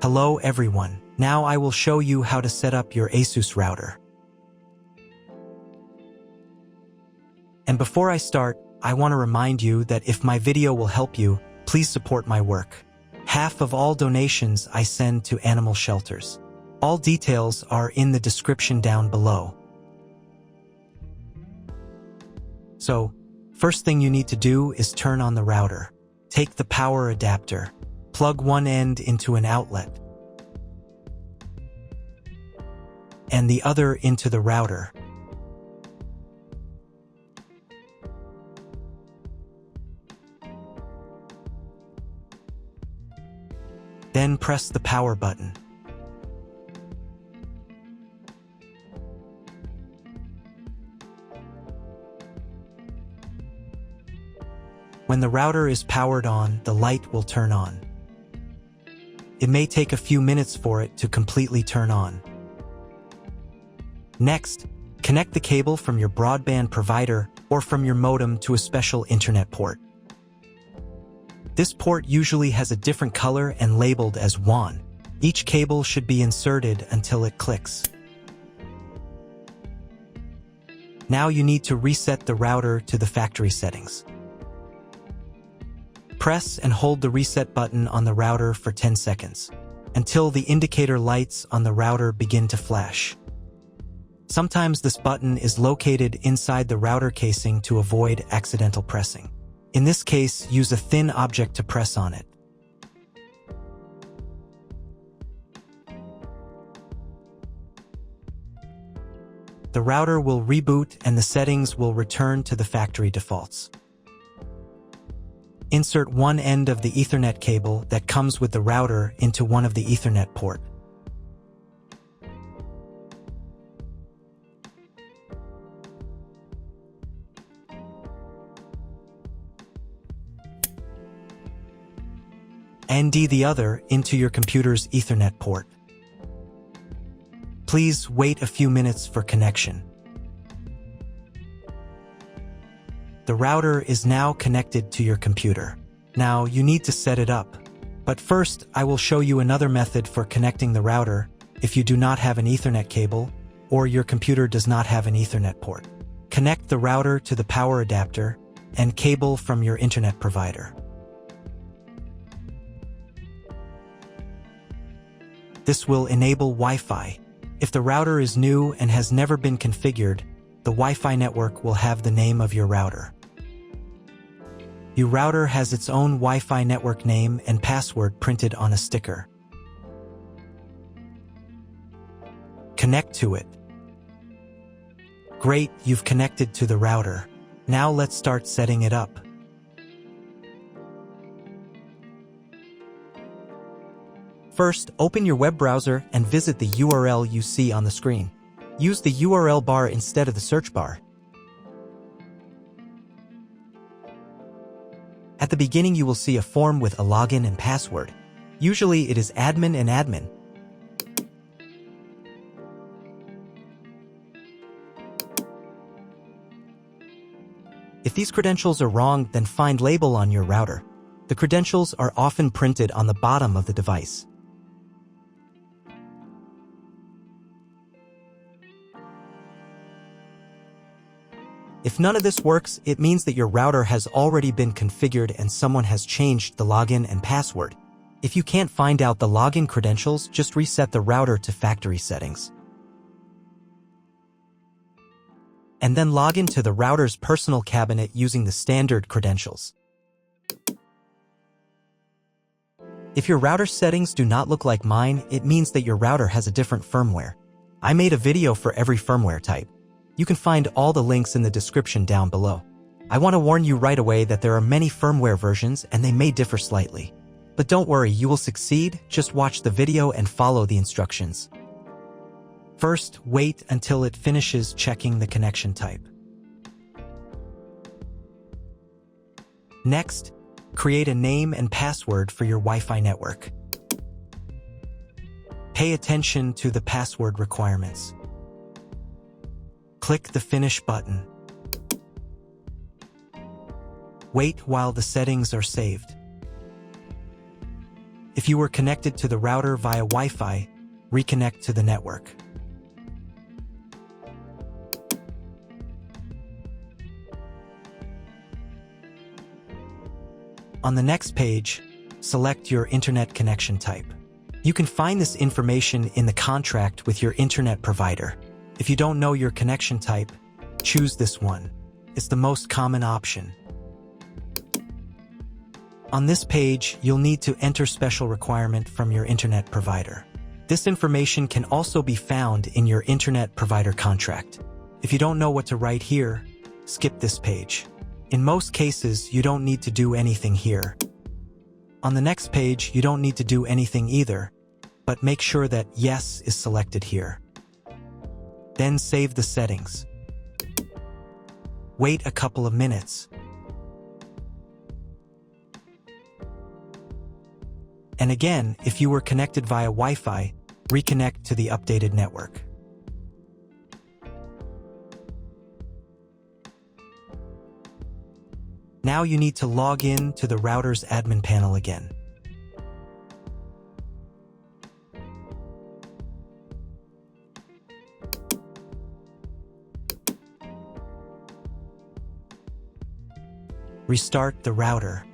Hello everyone, now I will show you how to set up your ASUS router. And before I start, I want to remind you that if my video will help you, please support my work. Half of all donations I send to animal shelters. All details are in the description down below. So, first thing you need to do is turn on the router. Take the power adapter. Plug one end into an outlet and the other into the router. Then press the power button. When the router is powered on, the light will turn on. It may take a few minutes for it to completely turn on. Next, connect the cable from your broadband provider or from your modem to a special internet port. This port usually has a different color and labeled as WAN. Each cable should be inserted until it clicks. Now you need to reset the router to the factory settings. Press and hold the reset button on the router for 10 seconds, until the indicator lights on the router begin to flash. Sometimes this button is located inside the router casing to avoid accidental pressing. In this case, use a thin object to press on it. The router will reboot and the settings will return to the factory defaults. Insert one end of the Ethernet cable that comes with the router into one of the Ethernet port. And the other into your computer's Ethernet port. Please wait a few minutes for connection. The router is now connected to your computer. Now you need to set it up. But first, I will show you another method for connecting the router if you do not have an Ethernet cable or your computer does not have an Ethernet port. Connect the router to the power adapter and cable from your internet provider. This will enable Wi-Fi. If the router is new and has never been configured, the Wi-Fi network will have the name of your router. Your router has its own Wi-Fi network name and password printed on a sticker. Connect to it. Great, you've connected to the router. Now let's start setting it up. First, open your web browser and visit the URL you see on the screen. Use the URL bar instead of the search bar. At the beginning, you will see a form with a login and password. Usually it is admin and admin. If these credentials are wrong, then find label on your router. The credentials are often printed on the bottom of the device. If none of this works, it means that your router has already been configured and someone has changed the login and password. If you can't find out the login credentials, just reset the router to factory settings. And then log into the router's personal cabinet using the standard credentials. If your router settings do not look like mine, it means that your router has a different firmware. I made a video for every firmware type. You can find all the links in the description down below. I want to warn you right away that there are many firmware versions and they may differ slightly. But don't worry, you will succeed, just watch the video and follow the instructions. First, wait until it finishes checking the connection type. Next, create a name and password for your Wi-Fi network. Pay attention to the password requirements. Click the Finish button. Wait while the settings are saved. If If you were connected to the router via Wi-Fi, reconnect to the network. On the next page, select your internet connection type. You can find this information in the contract with your internet provider. If you don't know your connection type, choose this one. It's the most common option. On this page, you'll need to enter special requirement from your internet provider. This information can also be found in your internet provider contract. If you don't know what to write here, skip this page. In most cases, you don't need to do anything here. On the next page, you don't need to do anything either, but make sure that Yes is selected here. Then save the settings. Wait a couple of minutes. And again, if you were connected via Wi-Fi, reconnect to the updated network. Now you need to log in to the router's admin panel again. Restart the router.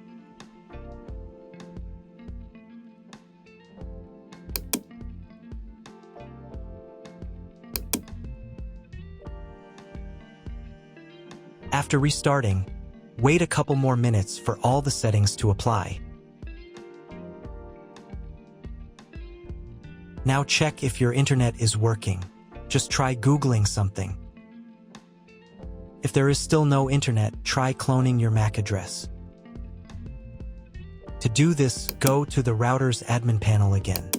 After restarting, wait a couple more minutes for all the settings to apply. Now check if your internet is working. Just try Googling something. If there is still no internet, try cloning your MAC address. To do this, go to the router's admin panel again.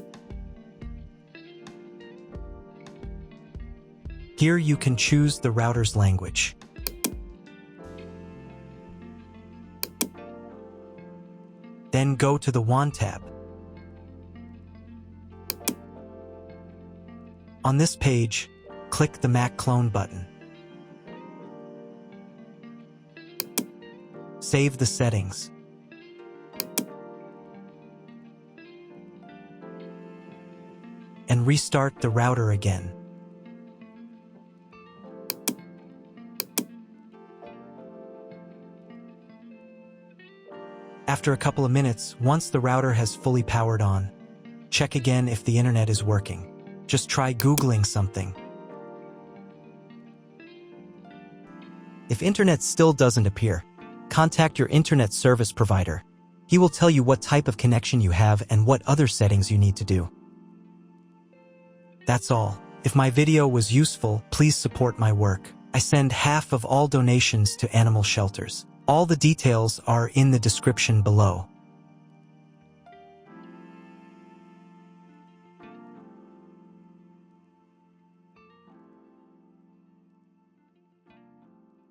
Here you can choose the router's language. Then go to the WAN tab. On this page, click the MAC clone button. Save the settings. And restart the router again. After a couple of minutes, once the router has fully powered on, check again if the internet is working. Just try Googling something. If internet still doesn't appear, contact your internet service provider. He will tell you what type of connection you have and what other settings you need to do. That's all. If my video was useful, please support my work. I send half of all donations to animal shelters. All the details are in the description below.